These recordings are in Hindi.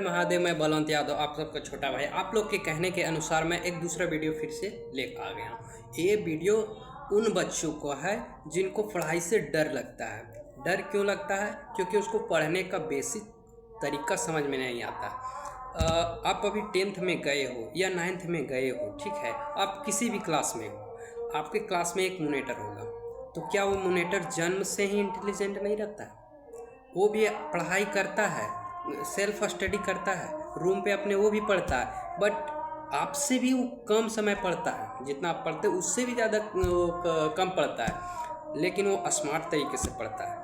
महादेव, मैं बलवंत यादव, आप सबका छोटा भाई। आप लोग के कहने के अनुसार मैं एक दूसरा वीडियो फिर से लेकर आ गया हूँ। ये वीडियो उन बच्चों को है जिनको पढ़ाई से डर लगता है। डर क्यों लगता है? क्योंकि उसको पढ़ने का बेसिक तरीका समझ में नहीं आता। आप अभी 10th में गए हो या 9th में गए हो, ठीक है, आप किसी भी क्लास में हो, आपके क्लास में एक मोनिटर होगा, तो क्या वो मोनिटर जन्म से ही इंटेलिजेंट नहीं रहता है? वो भी पढ़ाई करता है, सेल्फ स्टडी करता है, रूम पे अपने वो भी पढ़ता है, बट आपसे भी वो कम समय पढ़ता है। जितना आप पढ़ते हो उससे भी ज़्यादा कम पढ़ता है, लेकिन वो स्मार्ट तरीके से पढ़ता है।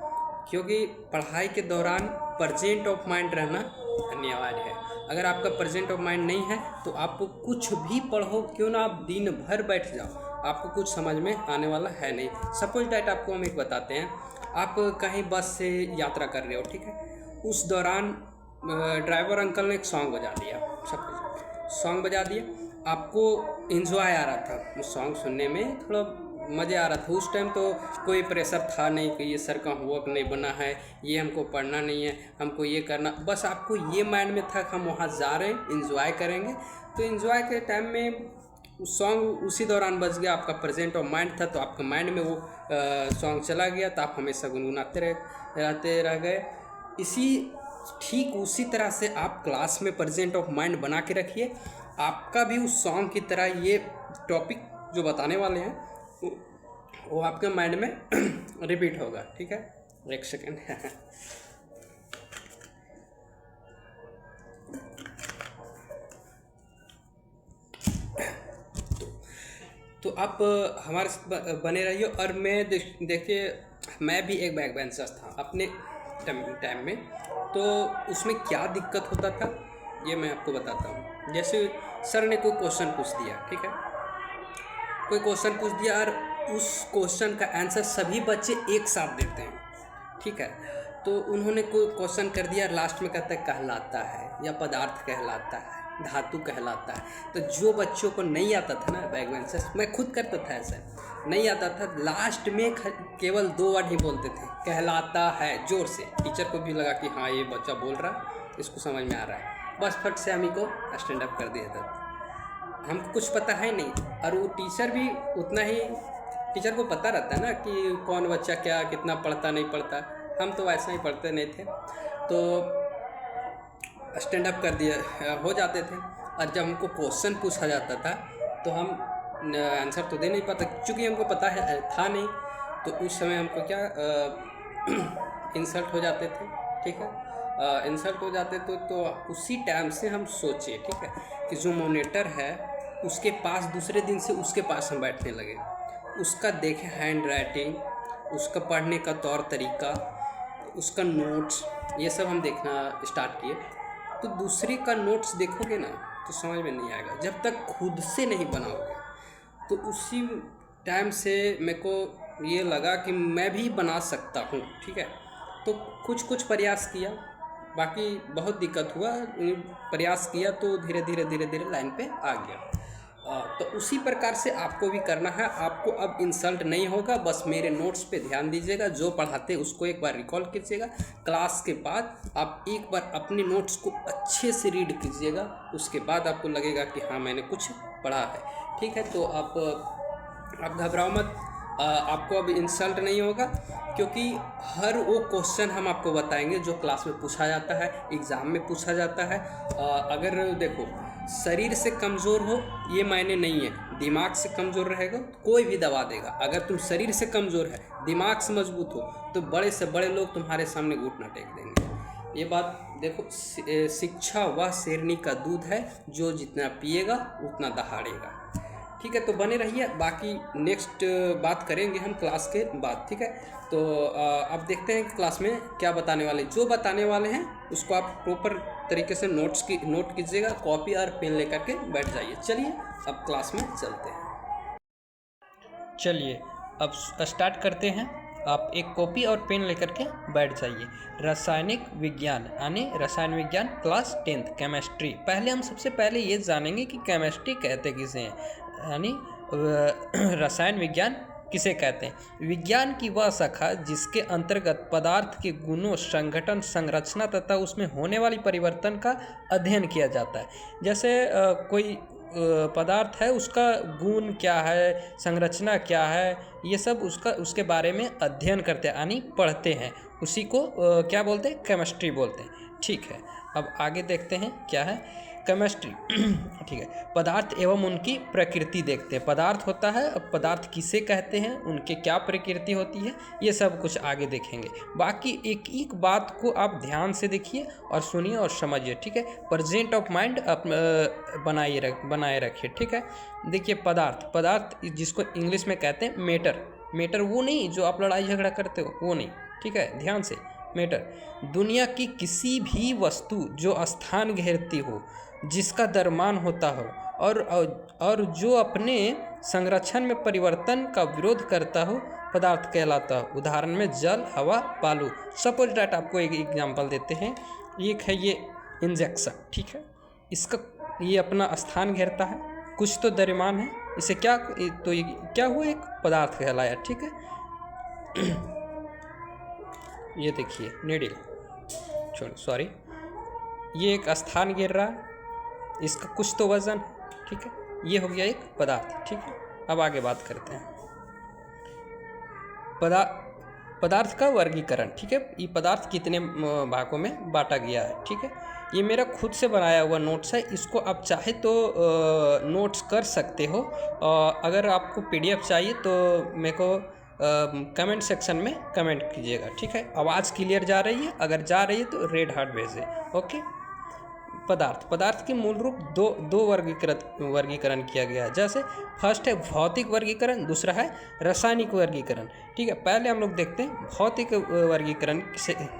क्योंकि पढ़ाई के दौरान प्रेजेंट ऑफ माइंड रहना अनिवार्य है। अगर आपका प्रेजेंट ऑफ माइंड नहीं है तो आप कुछ भी पढ़ो, क्यों ना आप दिन भर बैठ जाओ, आपको कुछ समझ में आने वाला है नहीं। सपोज डैट आपको हम एक बताते हैं, आप कहीं बस से यात्रा कर रहे हो, ठीक है, उस दौरान ड्राइवर अंकल ने एक सॉन्ग बजा दिया, सपोज सॉन्ग बजा दिया, आपको इंजॉय आ रहा था, उस सॉन्ग सुनने में थोड़ा मज़े आ रहा था। उस टाइम तो कोई प्रेशर था नहीं कि ये सर का होमवर्क नहीं बना है, ये हमको पढ़ना नहीं है, हमको ये करना, बस आपको ये माइंड में था कि हम वहाँ जा रहे हैं, इंजॉय करेंगे। तो इंजॉय के टाइम में सॉन्ग उसी दौरान बज गया, आपका प्रेजेंट ऑफ माइंड था, तो आपके माइंड में वो सॉन्ग चला गया, तो आप हमेशा गुनगुनाते रहते रह गए। ठीक उसी तरह से आप क्लास में प्रेजेंट ऑफ माइंड बना के रखिए। आपका भी उस सॉन्ग की तरह ये टॉपिक जो बताने वाले हैं वो आपके माइंड में रिपीट होगा, ठीक है। एक सेकेंड तो आप हमारे साथ बने रहिए। और मैं देखिए, मैं भी एक बैक बेंचर था अपने टाइम में, तो उसमें क्या दिक्कत होता था ये मैं आपको बताता हूँ। जैसे सर ने कोई क्वेश्चन पूछ दिया, ठीक है, कोई क्वेश्चन पूछ दिया और उस क्वेश्चन का आंसर सभी बच्चे एक साथ देते हैं, ठीक है। तो उन्होंने कोई क्वेश्चन कर दिया, लास्ट में कहता है कहलाता है या पदार्थ कहलाता है, धातु कहलाता है। तो जो बच्चों को नहीं आता था ना, बैक बेंचर्स, मैं खुद करता था ऐसा, नहीं आता था, लास्ट में केवल 2 वर्ड ही बोलते थे, कहलाता है, जोर से। टीचर को भी लगा कि हाँ ये बच्चा बोल रहा है, इसको समझ में आ रहा है, बस फट से हमी को स्टैंड अप कर दिया था। हमको कुछ पता है नहीं, और वो टीचर भी उतना ही, टीचर को पता रहता है ना कि कौन बच्चा क्या कितना पढ़ता नहीं पढ़ता। हम तो वैसा ही पढ़ते नहीं थे, तो स्टैंड अप कर दिया हो जाते थे। और जब हमको क्वेश्चन पूछा जाता था तो हम आंसर तो दे नहीं पाते, क्योंकि हमको पता है था नहीं। तो उस समय हमको क्या इंसल्ट हो जाते थे, ठीक है, इंसल्ट हो जाते तो उसी टाइम से हम सोचे, ठीक है, कि जो मॉनिटर है उसके पास दूसरे दिन से उसके पास हम बैठने लगे, उसका देखें हैंड राइटिंग, उसका पढ़ने का तौर तरीका, उसका नोट्स, ये सब हम देखना स्टार्ट किए। तो दूसरे का नोट्स देखोगे ना तो समझ में नहीं आएगा जब तक खुद से नहीं बनाओगे। तो उसी टाइम से मेरे को ये लगा कि मैं भी बना सकता हूँ, ठीक है। तो कुछ प्रयास किया, बाकी बहुत दिक्कत हुआ, प्रयास किया तो धीरे धीरे लाइन पे आ गया। तो उसी प्रकार से आपको भी करना है। आपको अब इंसल्ट नहीं होगा, बस मेरे नोट्स पे ध्यान दीजिएगा, जो पढ़ाते उसको एक बार रिकॉल कीजिएगा। क्लास के बाद आप एक बार अपने नोट्स को अच्छे से रीड कीजिएगा, उसके बाद आपको लगेगा कि हाँ मैंने कुछ पढ़ा है, ठीक है। तो आप घबराओ मत, आपको अब इंसल्ट नहीं होगा, क्योंकि हर वो क्वेश्चन हम आपको बताएंगे जो क्लास में पूछा जाता है, एग्ज़ाम में पूछा जाता है। अगर देखो शरीर से कमज़ोर हो ये मायने नहीं है, दिमाग से कमज़ोर रहेगा तो कोई भी दबा देगा। अगर तुम शरीर से कमज़ोर है, दिमाग से मजबूत हो, तो बड़े से बड़े लोग तुम्हारे सामने घुटना टेक देंगे। ये बात देखो, शिक्षा वह शेरनी का दूध है, जो जितना पिएगा उतना दहाड़ेगा, ठीक है। तो बने रहिए, बाकी नेक्स्ट बात करेंगे हम क्लास के बाद, ठीक है। तो अब देखते हैं कि क्लास में क्या बताने वाले, जो बताने वाले हैं उसको आप प्रॉपर तरीके से नोट कीजिएगा, कॉपी और पेन लेकर के बैठ जाइए। चलिए अब क्लास में चलते हैं। चलिए अब स्टार्ट करते हैं। आप एक कॉपी और पेन लेकर के बैठ जाइए। रासायनिक विज्ञान यानी रसायन विज्ञान क्लास 10th केमिस्ट्री। पहले हम सबसे पहले ये जानेंगे कि केमिस्ट्री कहते किसे हैं, यानी रसायन विज्ञान किसे कहते हैं? विज्ञान की वह शाखा जिसके अंतर्गत पदार्थ के गुणों, संगठन, संरचना तथा उसमें होने वाली परिवर्तन का अध्ययन किया जाता है। जैसे कोई पदार्थ है, उसका गुण क्या है, संरचना क्या है, ये सब उसके बारे में अध्ययन करते हैं, यानी पढ़ते हैं। उसी को क्या बोलते हैं? केमिस्ट्री बोलते हैं। ठीक है, अब आगे देखते हैं क्या है केमिस्ट्री। ठीक है, पदार्थ एवं उनकी प्रकृति देखते हैं। पदार्थ होता है, अब पदार्थ किसे कहते हैं, उनके क्या प्रकृति होती है, ये सब कुछ आगे देखेंगे। बाकी एक एक बात को आप ध्यान से देखिए और सुनिए और समझिए। ठीक है, प्रेजेंट ऑफ माइंड आप बनाए रखिए। ठीक है, देखिए पदार्थ जिसको इंग्लिश में कहते हैं मैटर वो नहीं जो आप लड़ाई झगड़ा करते हो, वो नहीं। ठीक है, ध्यान से, मैटर दुनिया की किसी भी वस्तु जो स्थान घेरती हो, जिसका द्रव्यमान होता हो और जो अपने संरक्षण में परिवर्तन का विरोध करता हो, पदार्थ कहलाता हो। उदाहरण में जल, हवा, बालू। सपोज डैट आपको एक एग्जांपल देते हैं। एक है ये इंजेक्शन। ठीक है, इसका ये अपना स्थान घेरता है, कुछ तो द्रव्यमान है, इसे क्या तो ये क्या हुआ? एक पदार्थ कहलाया। ठीक है, ये देखिए नीडल, सॉरी, ये एक स्थान घेर रहा है, इसका कुछ तो वजन। ठीक है, ये हो गया एक पदार्थ। ठीक है, अब आगे बात करते हैं पदार्थ का वर्गीकरण। ठीक है, ये पदार्थ कितने भागों में बांटा गया है। ठीक है, ये मेरा खुद से बनाया हुआ नोट्स है, इसको आप चाहे तो नोट्स कर सकते हो। अगर आपको PDF चाहिए तो मेरे को कमेंट सेक्शन में कमेंट कीजिएगा। ठीक है, आवाज़ क्लियर जा रही है? अगर जा रही है तो रेड हार्ट भेजें। ओके, पदार्थ के मूल रूप दो वर्गीकरण किया गया है। जैसे फर्स्ट है भौतिक वर्गीकरण, दूसरा है रासायनिक वर्गीकरण। ठीक है, पहले हम लोग देखते हैं भौतिक वर्गीकरण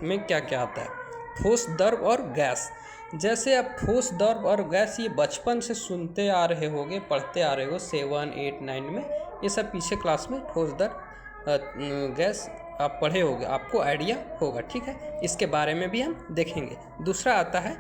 में क्या क्या आता है। ठोस, द्रव और गैस। जैसे आप ठोस, द्रव और गैस ये बचपन से सुनते आ रहे होगे, पढ़ते आ रहे हो 7, 8, 9 में, ये सब पीछे क्लास में ठोस, द्रव, गैस आप पढ़े होगे, आपको आइडिया होगा। ठीक है, इसके बारे में भी हम देखेंगे। दूसरा आता है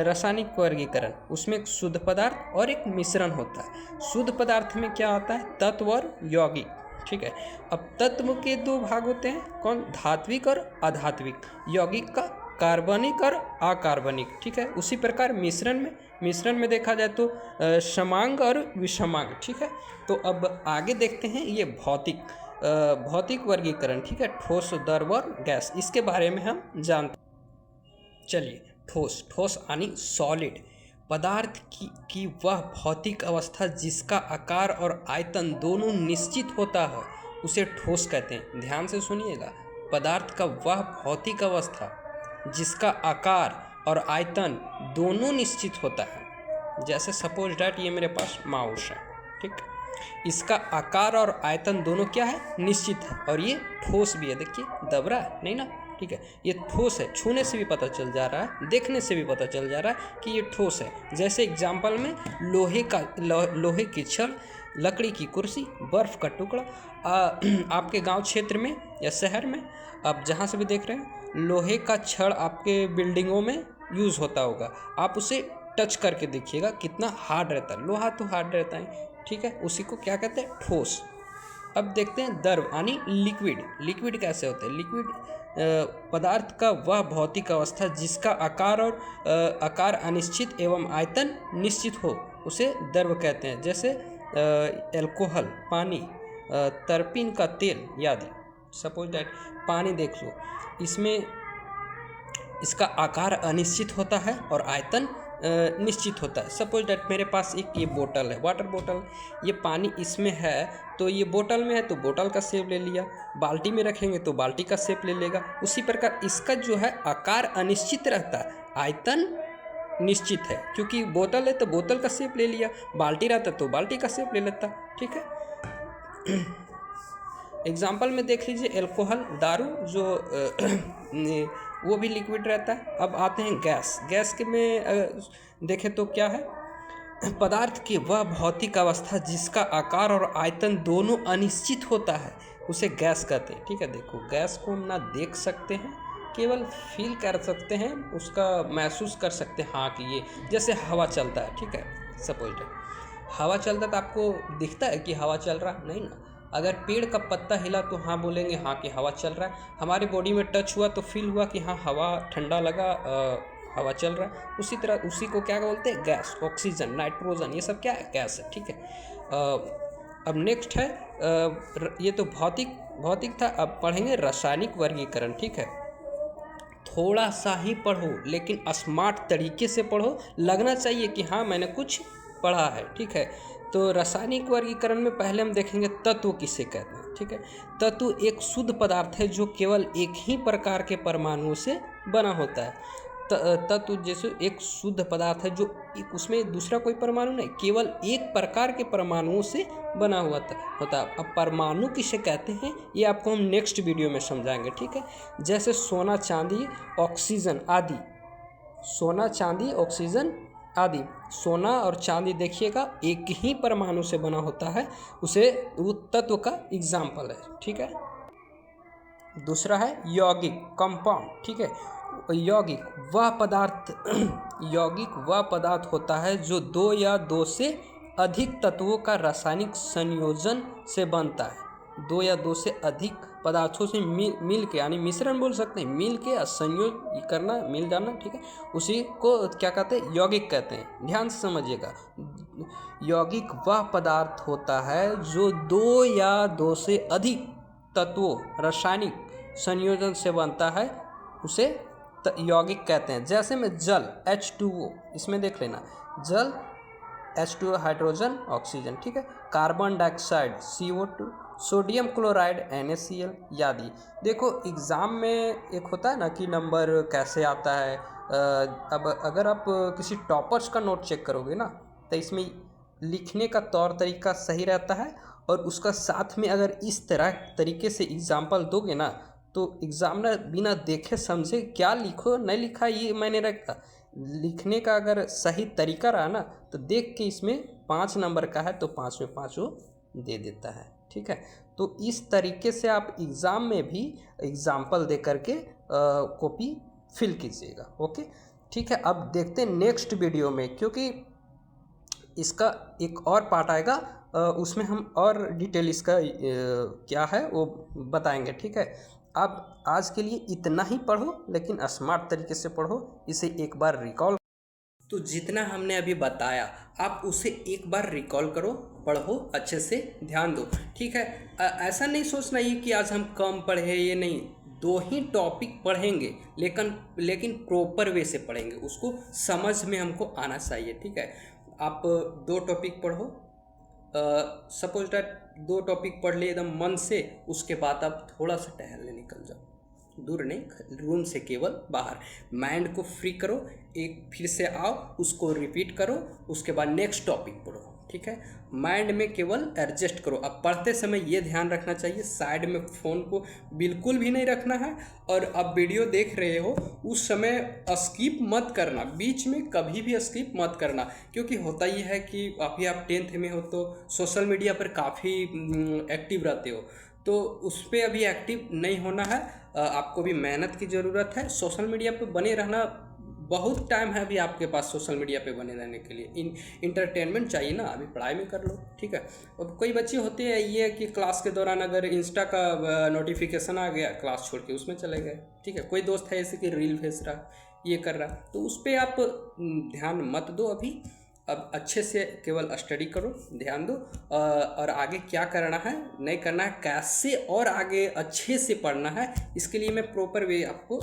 रासायनिक वर्गीकरण। उसमें एक शुद्ध पदार्थ और एक मिश्रण होता है। शुद्ध पदार्थ में क्या आता है? तत्व और यौगिक। ठीक है, अब तत्व के 2 भाग होते हैं, कौन? धात्विक और अधात्विक। यौगिक का कार्बनिक और अकार्बनिक। ठीक है, उसी प्रकार मिश्रण में देखा जाए तो समांग और विषमांग। ठीक है, तो अब आगे देखते हैं ये भौतिक वर्गीकरण। ठीक है, ठोस, द्रव और गैस, इसके बारे में हम जानते हैं। चलिए, ठोस यानी सॉलिड, पदार्थ की वह भौतिक अवस्था जिसका आकार और आयतन दोनों निश्चित होता है, उसे ठोस कहते हैं। ध्यान से सुनिएगा, पदार्थ का वह भौतिक अवस्था जिसका आकार और आयतन दोनों निश्चित होता है। जैसे सपोज डैट ये मेरे पास माउस है। ठीक, इसका आकार और आयतन दोनों क्या है? निश्चित है, और ये ठोस भी है। देखिए दब रहा है नहीं ना? ठीक है, ये ठोस है, छूने से भी पता चल जा रहा है, देखने से भी पता चल जा रहा है कि ये ठोस है। जैसे एग्जाम्पल में लोहे की छड़, लकड़ी की कुर्सी, बर्फ़ का टुकड़ा। आपके गांव क्षेत्र में या शहर में, आप जहां से भी देख रहे हैं, लोहे का छड़ आपके बिल्डिंगों में यूज़ होता होगा। आप उसे टच करके देखिएगा कितना हार्ड रहता है। लोहा तो हार्ड रहता है। ठीक है, उसी को क्या कहते हैं? ठोस। अब देखते हैं द्रव यानी लिक्विड कैसे होते हैं? लिक्विड पदार्थ का वह भौतिक अवस्था जिसका आकार अनिश्चित एवं आयतन निश्चित हो, उसे द्रव कहते हैं। जैसे एल्कोहल, पानी, तरपीन का तेल आदि। सपोज दैट पानी देख लो, इसमें इसका आकार अनिश्चित होता है और आयतन निश्चित होता है। सपोज डैट मेरे पास एक ये बोतल है, वाटर बोतल, ये पानी इसमें है तो ये बोतल में है तो बोतल का शेप ले लिया, बाल्टी में रखेंगे तो बाल्टी का शेप ले लेगा। उसी प्रकार इसका जो है आकार अनिश्चित रहता है, आयतन निश्चित है, क्योंकि बोतल है तो बोतल का शेप ले लिया, बाल्टी रहता तो बाल्टी का शेप ले लेता। ठीक है, एग्जाम्पल में देख लीजिए एल्कोहल, दारू, जो वो भी लिक्विड रहता है। अब आते हैं गैस के में देखें तो क्या है? पदार्थ की वह भौतिक अवस्था जिसका आकार और आयतन दोनों अनिश्चित होता है, उसे गैस कहते हैं। ठीक है, देखो गैस को हम ना देख सकते हैं, केवल फील कर सकते हैं, उसका महसूस कर सकते हैं। हाँ कि ये जैसे हवा चलता है। ठीक है, सपोज हवा चलता है तो आपको दिखता है कि हवा चल रहा? नहीं ना, अगर पेड़ का पत्ता हिला तो हाँ बोलेंगे हाँ कि हवा चल रहा है। हमारे बॉडी में टच हुआ तो फील हुआ कि हाँ हवा ठंडा लगा, हवा चल रहा है। उसी तरह उसी को क्या बोलते हैं, गैस, ऑक्सीजन, नाइट्रोजन, ये सब क्या है, गैस है, ठीक है। अब नेक्स्ट है ये तो भौतिक था। अब पढ़ेंगे रासायनिक वर्गीकरण, ठीक है। थोड़ा सा ही पढ़ो लेकिन स्मार्ट तरीके से पढ़ो, लगना चाहिए कि हाँ मैंने कुछ पढ़ा है, ठीक है। तो रासायनिक वर्गीकरण में पहले हम देखेंगे तत्व किसे कहते हैं, ठीक है। तत्व एक शुद्ध पदार्थ है जो केवल एक ही प्रकार के परमाणुओं से बना होता है। तत्व जैसे एक शुद्ध पदार्थ है जो उसमें दूसरा कोई परमाणु नहीं, केवल एक प्रकार के परमाणुओं से बना हुआ होता है। अब परमाणु किसे कहते हैं ये आपको हम नेक्स्ट वीडियो में समझाएंगे, ठीक है। जैसे सोना, चांदी, ऑक्सीजन आदि, सोना, चांदी, ऑक्सीजन आदि। सोना और चांदी देखिएगा एक ही परमाणु से बना होता है, उसे वो तत्व का एग्जाम्पल है, ठीक है। दूसरा है यौगिक, कंपाउंड, ठीक है। यौगिक वह पदार्थ होता है जो दो या दो से अधिक तत्वों का रासायनिक संयोजन से बनता है। दो या दो से अधिक पदार्थों से मिल के, यानी मिश्रण बोल सकते हैं, मिल के संयोग करना, मिल जाना, ठीक है। उसी को क्या कहते हैं, यौगिक कहते हैं। ध्यान से समझिएगा, यौगिक वह पदार्थ होता है जो दो या दो से अधिक तत्वों रासायनिक संयोजन से बनता है, उसे यौगिक कहते हैं। जैसे में जल H2O, इसमें देख लेना, जल H2O हाइड्रोजन ऑक्सीजन, ठीक है। Carbon dioxide CO2, sodium chloride NaCl आदि। देखो एग्ज़ाम में एक होता है ना कि नंबर कैसे आता है। अब अगर आप किसी टॉपर्स का नोट चेक करोगे ना तो इसमें लिखने का तौर तरीका सही रहता है, और उसका साथ में अगर इस तरीके से एग्जाम्पल दोगे ना तो एग्जामिनर बिना देखे समझे क्या लिखो नहीं लिखा ये मैंने रखा, लिखने का अगर सही तरीका रहा ना तो देख के इसमें 5 नंबर का है तो 5 में 5 वो दे देता है, ठीक है। तो इस तरीके से आप एग्ज़ाम में भी एग्जाम्पल दे करके कॉपी फिल कीजिएगा, ओके, ठीक है। अब देखते हैं नेक्स्ट वीडियो में, क्योंकि इसका एक और पार्ट आएगा, उसमें हम और डिटेल इसका क्या है वो बताएंगे, ठीक है। अब आज के लिए इतना ही पढ़ो, लेकिन स्मार्ट तरीके से पढ़ो, इसे एक बार रिकॉल। तो जितना हमने अभी बताया आप उसे एक बार रिकॉल करो, पढ़ो, अच्छे से ध्यान दो, ठीक है। ऐसा नहीं सोचना ये कि आज हम कम पढ़े, ये नहीं, 2 ही टॉपिक पढ़ेंगे लेकिन प्रॉपर वे से पढ़ेंगे, उसको समझ में हमको आना चाहिए, ठीक है। आप 2 टॉपिक पढ़ो, सपोज दैट 2 टॉपिक पढ़ लिए एकदम मन से, उसके बाद आप थोड़ा सा टहलने निकल जाओ, दूर नहीं, रूम से केवल बाहर, माइंड को फ्री करो, एक फिर से आओ, उसको रिपीट करो, उसके बाद नेक्स्ट टॉपिक पढ़ो, ठीक है। माइंड में केवल एडजस्ट करो। अब पढ़ते समय ये ध्यान रखना चाहिए साइड में फ़ोन को बिल्कुल भी नहीं रखना है, और अब वीडियो देख रहे हो उस समय स्किप मत करना, बीच में कभी भी स्किप मत करना, क्योंकि होता ये है कि अभी आप 10th में हो तो सोशल मीडिया पर काफ़ी एक्टिव रहते हो, तो उस पर अभी एक्टिव नहीं होना है। आपको भी मेहनत की ज़रूरत है, सोशल मीडिया पर बने रहना, बहुत टाइम है अभी आपके पास सोशल मीडिया पे बने रहने के लिए। इंटरटेनमेंट चाहिए ना, अभी पढ़ाई में कर लो, ठीक है। अब कोई बच्चे होते हैं ये कि क्लास के दौरान अगर इंस्टा का नोटिफिकेशन आ गया, क्लास छोड़ के उसमें चले गए, ठीक है। कोई दोस्त है ऐसे कि रील भेज रहा, ये कर रहा, तो उस पर आप ध्यान मत दो अभी। अब अच्छे से केवल स्टडी करो, ध्यान दो, और आगे क्या करना है नहीं करना है, कैसे और आगे अच्छे से पढ़ना है, इसके लिए मैं प्रॉपर वे आपको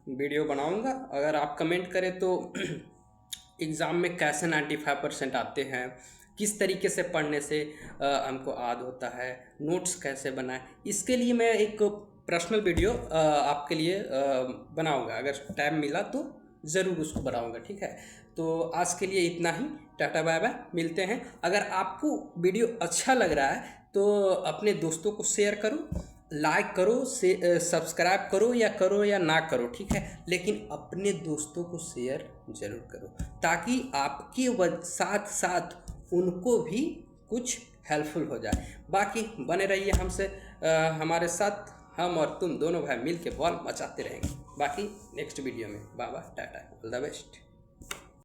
वीडियो बनाऊंगा। अगर आप कमेंट करें तो एग्ज़ाम में कैसे 95% आते हैं, किस तरीके से पढ़ने से हमको याद होता है, नोट्स कैसे बनाएं, इसके लिए मैं एक पर्सनल वीडियो आपके लिए बनाऊंगा, अगर टाइम मिला तो ज़रूर उसको बनाऊंगा, ठीक है। तो आज के लिए इतना ही, टाटा बाय बाय, मिलते हैं। अगर आपको वीडियो अच्छा लग रहा है तो अपने दोस्तों को शेयर करो, लाइक करो, से सब्सक्राइब करो या ना करो, ठीक है, लेकिन अपने दोस्तों को शेयर ज़रूर करो, ताकि आपके साथ साथ उनको भी कुछ हेल्पफुल हो जाए। बाकी बने रहिए हमसे, हमारे साथ हम और तुम दोनों भाई मिल के बॉल मचाते रहेंगे। बाकी नेक्स्ट वीडियो में, bye bye, tata, all the best.